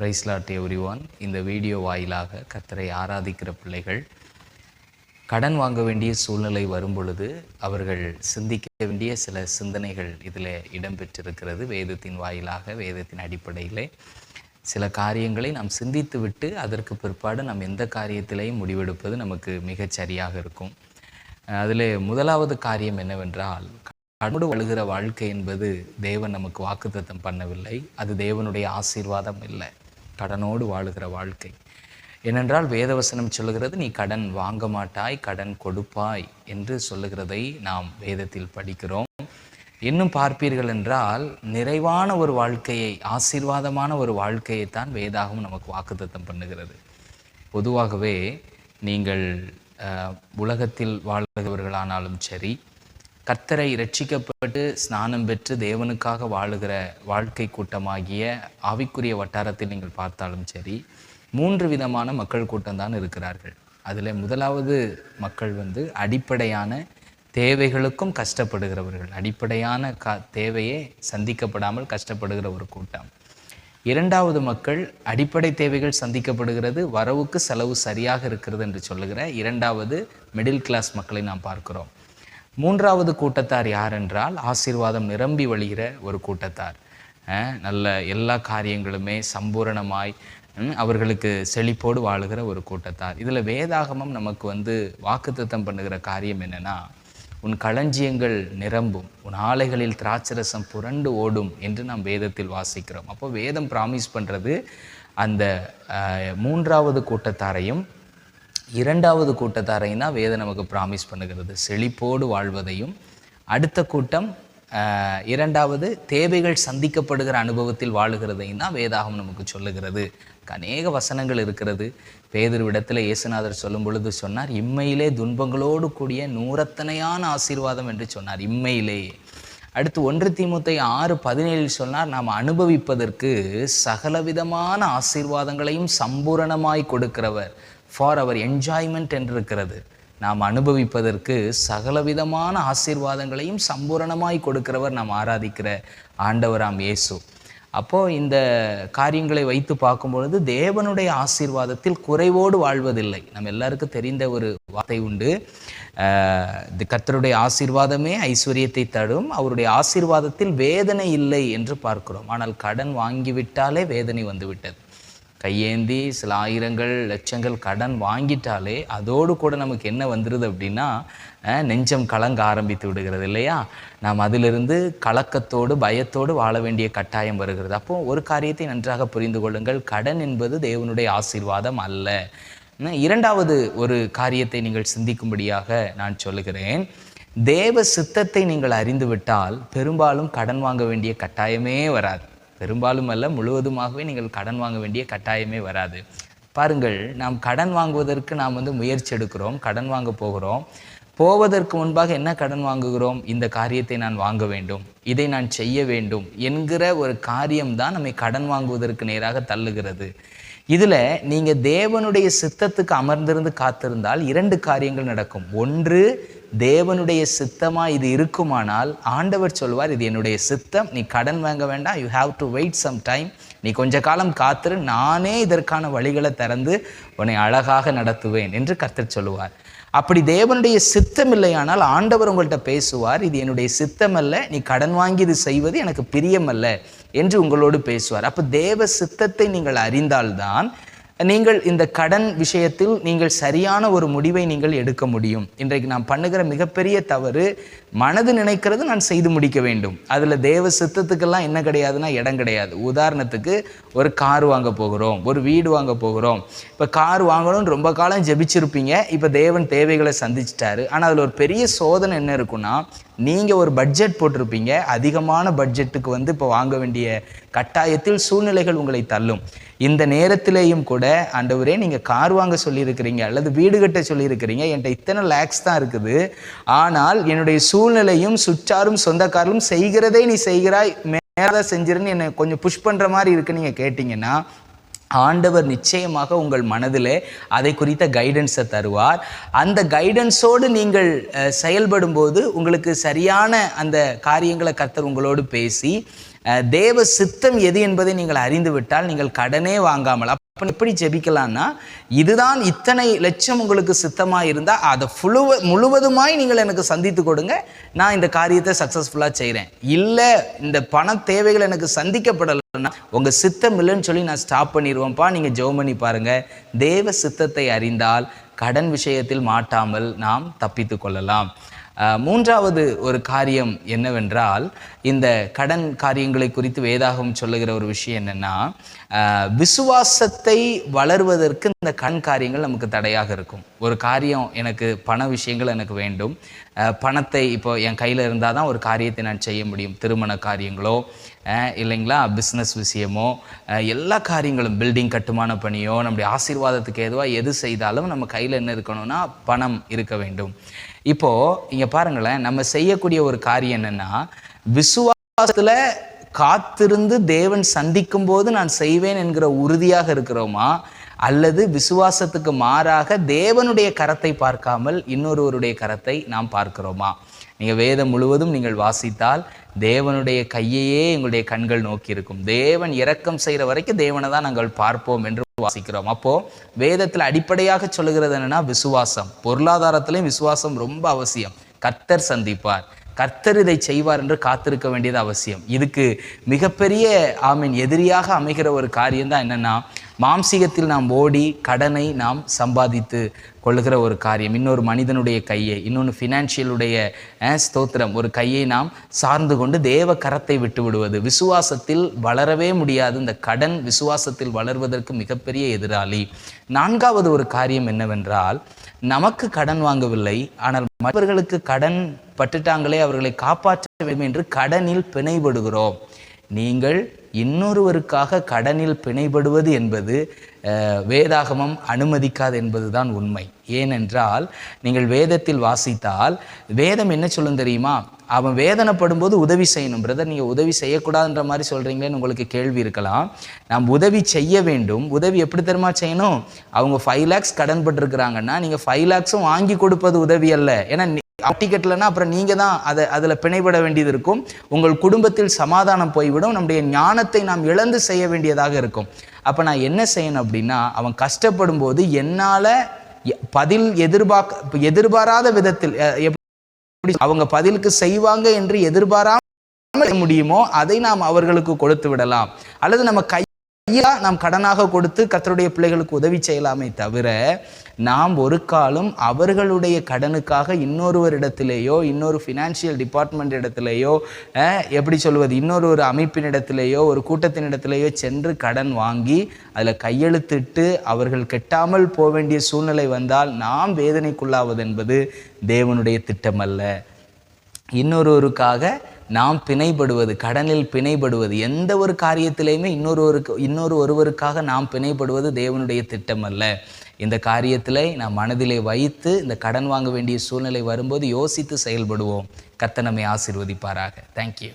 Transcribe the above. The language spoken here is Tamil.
Price lord everyone. இந்த வீடியோ வாயிலாக கர்த்தரை ஆராதிக்கிற பிள்ளைகள் கடன் வாங்க வேண்டிய சூழ்நிலை வரும்பொழுது அவர்கள் சிந்திக்க வேண்டிய சில சிந்தனைகள் இதில் இடம்பெற்றிருக்கிறது. வேதத்தின் வாயிலாக, வேதத்தின் அடிப்படையில் சில காரியங்களை நாம் சிந்தித்து விட்டு அதற்கு பிற்பாடு நாம் எந்த காரியத்திலையும் முடிவெடுப்பது நமக்கு மிகச் சரியாக இருக்கும். அதில் முதலாவது காரியம் என்னவென்றால், கடனோடு வாழுகிற வாழ்க்கை என்பது தேவன் நமக்கு வாக்குத்தத்தம் பண்ணவில்லை. அது தேவனுடைய ஆசீர்வாதம் இல்லை, கடனோடு வாழுகிற வாழ்க்கை. ஏனென்றால் வேதவசனம் சொல்லுகிறது, நீ கடன் வாங்க மாட்டாய், கடன் கொடுப்பாய் என்று சொல்லுகிறதை நாம் வேதத்தில் படிக்கிறோம். இன்னும் பார்ப்பீர்கள் என்றால், நிறைவான ஒரு வாழ்க்கையை, ஆசீர்வாதமான ஒரு வாழ்க்கையைத்தான் வேதாகம் நமக்கு வாக்குத்தத்தம் பண்ணுகிறது. பொதுவாகவே நீங்கள் உலகத்தில் வாழ்கிறவர்களானாலும் சரி, கர்த்தரை இரட்சிக்கப்பட்டு ஸ்நானம் பெற்று தேவனுக்காக வாழுகிற வாழ்க்கை கூட்டமாகிய ஆவிக்குரிய வட்டாரத்தில் நீங்கள் பார்த்தாலும் சரி, 3 விதமான மக்கள் கூட்டம்தான் இருக்கிறார்கள். அதில் முதலாவது மக்கள் அடிப்படையான தேவைகளுக்கும் கஷ்டப்படுகிறவர்கள், அடிப்படையான தேவையே சந்திக்கப்படாமல் கஷ்டப்படுகிற ஒரு கூட்டம். 2வது மக்கள், அடிப்படை தேவைகள் சந்திக்கப்படுகிறது, வரவுக்கு செலவு சரியாக இருக்கிறது என்று சொல்லுகிற 2வது மிடில் கிளாஸ் மக்களை நாம் பார்க்கிறோம். 3வது கூட்டத்தார் யார் என்றால், ஆசீர்வாதம் நிரம்பி வழிகிற ஒரு கூட்டத்தார். நல்ல எல்லா காரியங்களுமே சம்பூரணமாய் அவர்களுக்கு செழிப்போடு வாழுகிற ஒரு கூட்டத்தார். இதில் வேதாகமம் நமக்கு வாக்குத்தத்தம் பண்ணுகிற காரியம் என்னென்னா, உன் களஞ்சியங்கள் நிரம்பும், உன் ஆலைகளில் திராட்சரசம் புரண்டு ஓடும் என்று நாம் வேதத்தில் வாசிக்கிறோம். அப்போ வேதம் ப்ராமிஸ் பண்ணுறது அந்த 3வது கூட்டத்தாரையும் 2வது கூட்டத்தாரையும் தான் வேதம் நமக்கு ப்ராமிஸ் பண்ணுகிறது, செழிப்போடு வாழ்வதையும். அடுத்த கூட்டம் 2வது தேவைகள் சந்திக்கப்படுகிற அனுபவத்தில் வாழுகிறதையும் தான் வேதாகம் நமக்கு சொல்லுகிறது. அநேக வசனங்கள் இருக்கிறது. பேதுருவிடத்தில் இயேசுநாதர் சொல்லும் பொழுது சொன்னார், இம்மையிலே துன்பங்களோடு கூடிய நூறத்தனையான ஆசீர்வாதம் என்று சொன்னார், இம்மையிலேயே. அடுத்து 1 தீமோத்தேயு 6:17 சொன்னார், நாம் அனுபவிப்பதற்கு சகலவிதமான ஆசீர்வாதங்களையும் சம்பூரணமாய் கொடுக்கிறவர், ஃபார் அவர் என்ஜாய்மெண்ட் என்று இருக்கிறது. நாம் அனுபவிப்பதற்கு சகலவிதமான ஆசீர்வாதங்களையும் சம்பூரணமாய் கொடுக்கிறவர் நாம் ஆராதிக்கிற ஆண்டவராம் இயேசு. அப்போது இந்த காரியங்களை வைத்து பார்க்கும்பொழுது தேவனுடைய ஆசீர்வாதத்தில் குறைவோடு வாழ்வதில்லை. நம்ம எல்லாருக்கும் தெரிந்த ஒரு வார்த்தை உண்டு, கர்த்தருடைய ஆசீர்வாதமே ஐஸ்வர்யத்தை தரும், அவருடைய ஆசீர்வாதத்தில் வேதனை இல்லை என்று பார்க்கிறோம். ஆனால் கடன் வாங்கிவிட்டாலே வேதனை வந்துவிட்டது. கையேந்தி சில ஆயிரங்கள் லட்சங்கள் கடன் வாங்கிட்டாலே அதோடு கூட நமக்கு என்ன வந்துடுது அப்படின்னா, நெஞ்சம் கலங்க ஆரம்பித்து விடுகிறது இல்லையா? நாம் அதிலிருந்து கலக்கத்தோடு பயத்தோடு வாழ வேண்டிய கட்டாயம் வருகிறது. அப்போது ஒரு காரியத்தை நன்றாக புரிந்து கொள்ளுங்கள், கடன் என்பது தேவனுடைய ஆசீர்வாதம் அல்ல. 2வது ஒரு காரியத்தை நீங்கள் சிந்திக்கும்படியாக நான் சொல்லுகிறேன். தேவ சித்தத்தை நீங்கள் அறிந்துவிட்டால் பெரும்பாலும் கடன் வாங்க வேண்டிய கட்டாயமே வராது. பெரும்பாலும் அல்ல, முழுவதுமாகவே நீங்கள் கடன் வாங்க வேண்டிய கட்டாயமே வராது. பாருங்கள், நாம் கடன் வாங்குவதற்கு நாம் முயற்சி எடுக்கிறோம், கடன் வாங்க போகிறோம். போவதற்கு முன்பாக என்ன கடன் வாங்குகிறோம்? இந்த காரியத்தை நான் வாங்க வேண்டும், இதை நான் செய்ய வேண்டும் என்கிற ஒரு காரியம்தான் நம்மை கடன் வாங்குவதற்கு நேராக தள்ளுகிறது. இதில் நீங்கள் தேவனுடைய சித்தத்துக்கு அமர்ந்திருந்து காத்திருந்தால் 2 காரியங்கள் நடக்கும். ஒன்று, தேவனுடைய சித்தமாக இது இருக்குமானால் ஆண்டவர் சொல்வார், இது என்னுடைய சித்தம், நீ கடன் வாங்க வேண்டாம், you have to wait some time, நீ கொஞ்ச காலம் காத்திரு, நானே இதற்கான வழிகளை திறந்து உன்னை அழகாக நடத்துவேன் என்று கர்த்தர் சொல்லுவார். அப்படி தேவனுடைய சித்தம் இல்லையானால் ஆண்டவர் உங்கள்கிட்ட பேசுவார், இது என்னுடைய சித்தம் அல்ல, நீ கடன் வாங்கி இது செய்வது எனக்கு பிரியமல்ல என்று உங்களோடு பேசுவார். அப்போ தேவ சித்தத்தை நீங்கள் அறிந்தால்தான் நீங்கள் இந்த கடன் விஷயத்தில் நீங்கள் சரியான ஒரு முடிவை நீங்கள் எடுக்க முடியும். இன்றைக்கு நாம் பண்ணுகிற மிகப்பெரிய தவறு, மனது நினைக்கிறது நான் செய்து முடிக்க வேண்டும், அதில் தேவ சித்தத்துக்கெல்லாம் என்ன கிடையாதுன்னா இடம் கிடையாது. உதாரணத்துக்கு ஒரு கார் வாங்க போகிறோம், ஒரு வீடு வாங்க போகிறோம். இப்போ கார் வாங்கணும்னு ரொம்ப காலம் ஜெபிச்சிருப்பீங்க, இப்போ தேவன் தேவைகளை சந்திச்சிட்டாரு. ஆனால் அதில் ஒரு பெரிய சோதனை என்ன இருக்குன்னா, நீங்கள் ஒரு பட்ஜெட் போட்டிருப்பீங்க, அதிகமான பட்ஜெட்டுக்கு இப்போ வாங்க வேண்டிய கட்டாயத்தில் சூழ்நிலைகள் உங்களை தள்ளும். இந்த நேரத்திலேயும் கூட, ஆண்டவரே நீங்கள் கார் வாங்க சொல்லியிருக்கிறீங்க அல்லது வீடு கட்ட சொல்லியிருக்கிறீங்க, என்கிட்ட இத்தனை லேக்ஸ் தான் இருக்குது, ஆனால் என்னுடைய சூழ்நிலையும் சுற்றாரும் சொந்தக்காரரும் செய்கிறதை நீ செய்கிறாய், மேலே செஞ்சிருன்னு என்னை கொஞ்சம் புஷ் பண்ணுற மாதிரி இருக்குன்னு நீங்கள் கேட்டிங்கன்னா, ஆண்டவர் நிச்சயமாக உங்கள் மனதிலே அதை குறித்த கைடன்ஸை தருவார். அந்த கைடன்ஸோடு நீங்கள் செயல்படும் போது உங்களுக்கு சரியான அந்த காரியங்களை கர்த்தர் உங்களோடு பேசி தேவ சித்தம் எது என்பதை நீங்கள் அறிந்து விட்டால் நீங்கள் கடனே வாங்காமல், அப்போ எப்படி ஜெபிக்கலான்னா, இதுதான் இத்தனை லட்சம் உங்களுக்கு சித்தமாக இருந்தால் அதை முழுவதுமாய் நீங்கள் எனக்கு சந்தித்து கொடுங்க, நான் இந்த காரியத்தை சக்ஸஸ்ஃபுல்லாக செய்கிறேன். இல்லை இந்த பண தேவைகள் எனக்கு சந்திக்கப்படலைன்னா உங்கள் சித்தம் இல்லைன்னு சொல்லி நான் ஸ்டாப் பண்ணிடுவேன்ப்பா, நீங்கள் ஜெபம் பண்ணி பாருங்கள். தேவ சித்தத்தை அறிந்தால் கடன் விஷயத்தில் மாட்டாமல் நாம் தப்பித்து கொள்ளலாம். மூன்றாவது ஒரு காரியம் என்னவென்றால், இந்த கடன் காரியங்களை குறித்து வேதாகம் சொல்லுகிற ஒரு விஷயம் என்னென்னா, விசுவாசத்தை வளர்வதற்கு இந்த கடன் காரியங்கள் நமக்கு தடையாக இருக்கும். ஒரு காரியம், எனக்கு பண விஷயங்கள் எனக்கு வேண்டும், பணத்தை இப்போ என் கையில் இருந்தால் தான் ஒரு காரியத்தை நான் செய்ய முடியும். திருமண காரியங்களோ இல்லைங்களா, பிஸ்னஸ் விஷயமோ, எல்லா காரியங்களும், பில்டிங் கட்டுமான பணியோ, நம்முடைய ஆசீர்வாதத்துக்கு எதுவாக எது செய்தாலும் நம்ம கையில் என்ன இருக்கணும்னா பணம் இருக்க வேண்டும். இப்போது இங்கே பாருங்களேன், நம்ம செய்யக்கூடிய ஒரு காரியம் என்னென்னா, விசுவாசத்தில் காத்திருந்து தேவன் சந்திக்கும் போது நான் செய்வேன் என்கிற உறுதியாக இருக்கிறோமா, அல்லது விசுவாசத்துக்கு மாறாக தேவனுடைய கரத்தை பார்க்காமல் இன்னொருவருடைய கரத்தை நாம் பார்க்கிறோமா? நீங்கள் வேதம் முழுவதும் நீங்கள் வாசித்தால் தேவனுடைய கையையே எங்களுடைய கண்கள் நோக்கி இருக்கும். தேவன் இரக்கம் செய்கிற வரைக்கும் தேவனை தான் நாங்கள் பார்ப்போம் என்று வாசிக்கிறோம். அப்போது வேதத்தில் அடிப்படையாக சொல்லுகிறது என்னென்னா விசுவாசம். பொருளாதாரத்திலையும் விசுவாசம் ரொம்ப அவசியம். கர்த்தர் சந்திப்பார், கர்த்தர் இதை செய்வார் என்று காத்திருக்க வேண்டியது அவசியம். இதுக்கு மிகப்பெரிய எதிரியாக அமைகிற ஒரு காரியம் தான் என்னென்னா, மாம்சீகத்தில் நாம் ஓடி கடனை நாம் சம்பாதித்து கொள்ளுகிற ஒரு காரியம். இன்னொரு மனிதனுடைய கையை, இன்னொன்று ஃபினான்ஷியலுடைய ஸ்தோத்திரம், ஒரு கையை நாம் சார்ந்து கொண்டு தேவ கரத்தை விட்டு விடுவது விசுவாசத்தில் வளரவே முடியாது. இந்த கடன் விசுவாசத்தில் வளர்வதற்கு மிகப்பெரிய எதிராளி. நான்காவது ஒரு காரியம் என்னவென்றால், நமக்கு கடன் வாங்கவில்லை, ஆனால் மற்றவர்களுக்கு கடன் பட்டுட்டாங்களே, அவர்களை காப்பாற்ற வேண்டும் என்று கடனில் பிணைபடுகிறோம். நீங்கள் இன்னொருவருக்காக கடனில் பிணைபடுவது என்பது வேதாகமம் அனுமதிக்காது என்பதுதான் உண்மை. ஏனென்றால் நீங்கள் வேதத்தில் வாசித்தால் வேதம் என்ன சொல்லும் தெரியுமா? அவன் வேதனைப்படும் போது உதவி செய்யணும். பிரதர், நீங்கள் உதவி செய்யக்கூடாதுன்ற மாதிரி சொல்கிறீங்களேன்னு உங்களுக்கு கேள்வி இருக்கலாம். நாம் உதவி செய்ய வேண்டும். உதவி எப்படி தெரியுமா செய்யணும்? அவங்க 5 lakhs கடன் பட்டிருக்கிறாங்கன்னா நீங்கள் 5 lakhs வாங்கி கொடுப்பது உதவி அல்ல. ஏன்னா டிக்கெட்லன்னா அப்புறம் நீங்கள் தான் அதில் பிணைபட வேண்டியது இருக்கும். உங்கள் குடும்பத்தில் சமாதானம் போய்விடும். நம்முடைய ஞானத்தை நாம் இழந்து செய்ய வேண்டியதாக இருக்கும். அப்போ நான் என்ன செய்யணும் அப்படின்னா, அவன் கஷ்டப்படும் போது என்னால் பதில் எதிர்பாராத விதத்தில் எப்படி அவங்க பதிலுக்கு செய்வாங்க என்று எதிர்பாராமல் முடியுமோ அதை நாம் அவர்களுக்கு கொடுத்து விடலாம். அல்லது நம்ம நாம் கடனாக கொடுத்து கர்த்தருடைய பிள்ளைகளுக்கு உதவி செய்யலாமே தவிர, நாம் ஒரு காலம் அவர்களுடைய கடனுக்காக இன்னொருவரிடத்திலேயோ, இன்னொரு ஃபினான்ஷியல் டிபார்ட்மெண்ட் இடத்திலேயோ, எப்படி சொல்வது, இன்னொரு அமைப்பினிடத்திலேயோ, ஒரு கூட்டத்தினிடத்திலேயோ சென்று கடன் வாங்கி அதில் கையெழுத்திட்டு அவர்கள் கெட்டாமல் போக வேண்டிய சூழ்நிலை வந்தால் நாம் வேதனைக்குள்ளாவது என்பது தேவனுடைய திட்டமல்ல. இன்னொருவருக்காக நாம் பிணைப்படுவது, கடனில் பிணைப்படுவது, எந்த ஒரு காரியத்திலையுமே ஒருவருக்காக நாம் பிணைப்படுவது தேவனுடைய திட்டம் அல்ல. இந்த காரியத்தில் நாம் மனதிலே வைத்து இந்த கடன் வாங்க வேண்டிய சூழ்நிலை வரும்போது யோசித்து செயல்படுவோம். கர்த்தர் நம்மை ஆசீர்வதிப்பாராக. தேங்க்யூ.